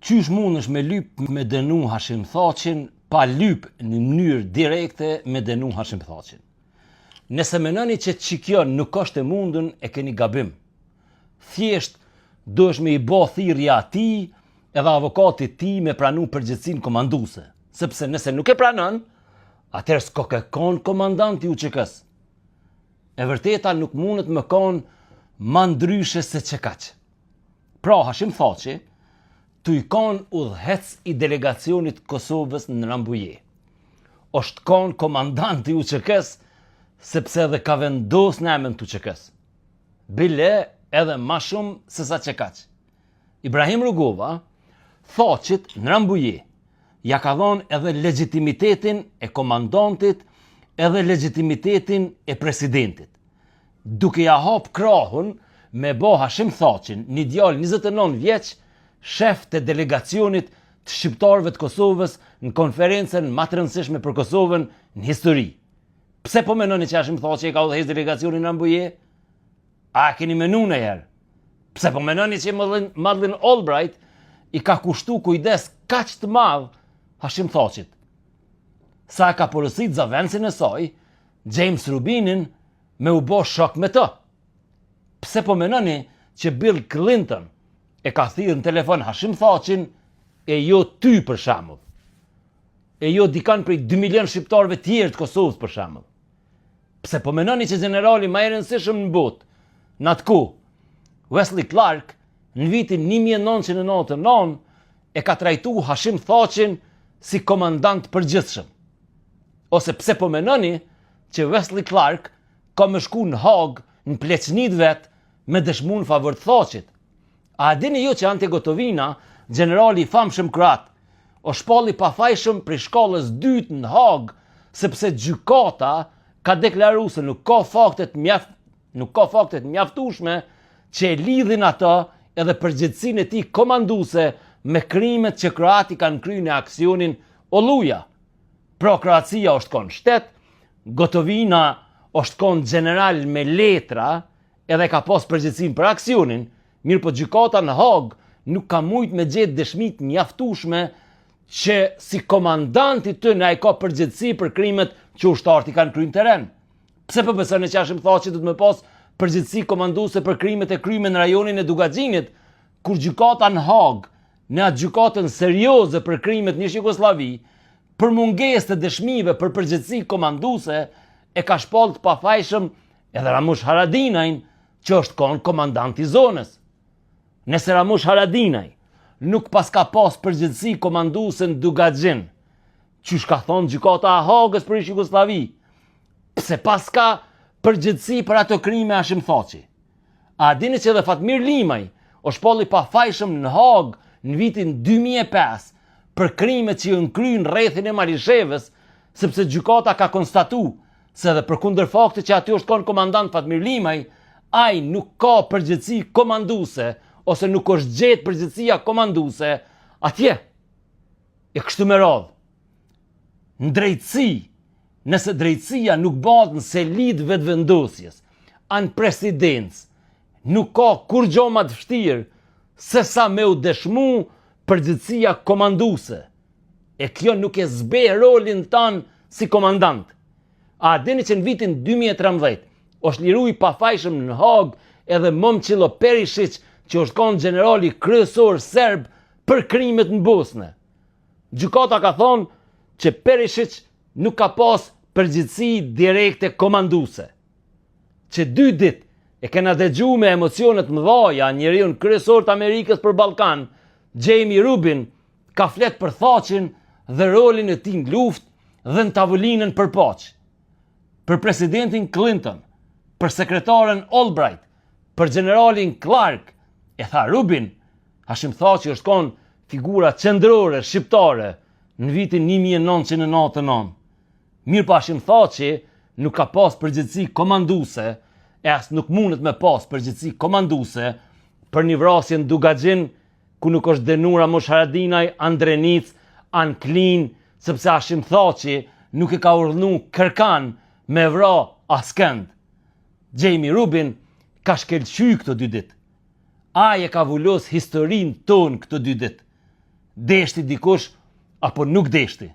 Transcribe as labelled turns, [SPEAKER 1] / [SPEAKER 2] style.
[SPEAKER 1] Qysh mundesh me lyp me dënu Hashim Thaqin, pa lyp në mënyrë direkte me dënu Hashim Thaqin. Nëse menoni që kjo nuk është e mundun, e keni gabim. Thjesht duhesh me I bë thirrja atij edhe avokatit ti me pranu përgjegjësinë komanduese, sepse nëse nuk e pranon, atëherë s'ka kon komandanti UÇK-s. E vërteta nuk mundet me kon ma ndryshe se që kaq. Pra Hashim Thaqi tu I kon udhëhec I delegacionit Kosovës në Rambuje. Është kon komandanti UÇK-s sepse edhe ka vendos në emën të UÇK-s. Bile edhe ma shumë se sa që kaq. Ibrahim Rugova Thaqit në Rambuje ja ka dhonë edhe legitimitetin e komandantit edhe legitimitetin e presidentit. Duke ja hap krahun me bo Hashim Thaqin, një djalë 29 vjeç, shef të delegacionit të shqiptarëve të Kosovës në konferencën më të rëndësishme për Kosovën në histori. Pse po menoni që Hashim Thaqi ka udhëheq delegacionin në Rambuje? A keni menu ndonjëherë? Pse po menoni që Madeleine Albright I ka kushtu kujdes kaq të madh Hashim Thaqit? Sa ka porosit zavencin e saj, James Rubinin, me u bo shok me të. Pse po menoni që Bill Clinton e ka thirrë në telefon Hashim Thaqin e jo ty për shembull. E jo dikan prej 2 milion shqiptarëve tjerë të Kosovës për shembull. Pse po menoni që generali më I rëndësishëm në botë, në atë kohë, Wesley Clark, në vitin 1999 e ka trajtu Hashim Thaqin si komandant përgjithshëm. Ose pse po menoni që Wesley Clark ka më shku në Hag në pleqnit vet me dëshmun favor të Thaqit. A dini ju që Ante Gotovina, generali I famshëm kroat, o shpalli pafajshëm për shkallës dytë në Hag, sepse gjykata ka deklaruar se nuk ka faktet mjaftueshme që e lidhin ato edhe përgjegjësinë e tij komanduese me krimet që kroati kanë kryer në aksionin Oluja. Pra Kroacia është kon shtet, Gotovina është kon general me letra edhe ka pas përgjegjësinë për aksionin, mirë po gjykata në Hag nuk ka mujt me gjetë dëshmit mjaftueshme që si komandanti të në ai ka përgjegjësi për krimet që ushtarët I kanë kryer në terren. Pse po besoni që Hashim Thaqi do të më pas përgjegjësi komanduese për krimet e kryme në rajonin e Dugaxhinit, kur gjykata në Hag, në atë gjykatën serioze për krimet në Jugosllavi, për mungesë të dëshmive për përgjegjësi komanduese, e ka shpall të pafajshëm edhe Ramush Haradinajn, që është kon komandant I zonës. Nëse Ramush Haradinaj nuk pas ka pas përgjegjësi komanduese në Dugaxhin, qysh ka thonë gjykata e Hagës për Jugosllavi, pse pas ka përgjegjësi për ato krime Hashim Thaqi? A dini që edhe Fatmir Limaj o shpalli pafajshëm në Hag në vitin 2005 për krimet që janë kryer në rrethin e Malishevës, sepse gjykata ka konstatuar se edhe përkundër faktit që aty është kon komandant Fatmir Limaj, ai nuk ka përgjegjësi komanduese ose nuk është gjetë përgjegjësia komanduese atje. E kështu me radhë. Në drejtësi, nëse drejtësia nuk bëhet në selid vetëvendosjes, anë presidencë, nuk ka kur gjo ma të vështirë se sa me u dëshmu përgjegjësia komanduese. E kjo nuk e zbe rolin tanë si komandant. A dini që në vitin 2013 është liruar pafajshëm në Hag edhe Momčilo Perišić, që është kon generali kryesor serb për krimet në Bosnë. Gjykata ka thonë që Perišić nuk ka pas përgjegjësi direkte komanduese. Që 2 ditë e kena dëgju me emocionet mëdhaja njeriu kryesor të Amerikës për Ballkan, Jamie Rubin, ka flet për Thaqin dhe rolin e tij në luftë dhe në tavolinën për paqë. Për presidentin Clinton, për sekretaren Albright, për generalin Clark, e tha Rubin, Hashim Thaqi është kon figura qendrore shqiptare në vitin 1999. Mirë pa Hashim Thaqi nuk ka pas përgjegjësi komanduese, e as nuk mundet me pas përgjegjësi komanduese për një vrasje në Dugaxhin, ku nuk është dënuar Ramush Haradinaj, Andrenic, Anklin, sepse Hashim Thaqi nuk e ka urdhënuar kërkan me vra askënd. Jamie Rubin ka shkelqy këto 2 ditë. Ai e ka vullos historinë tonë këto 2 ditë. deshti dikush apo nuk deshti.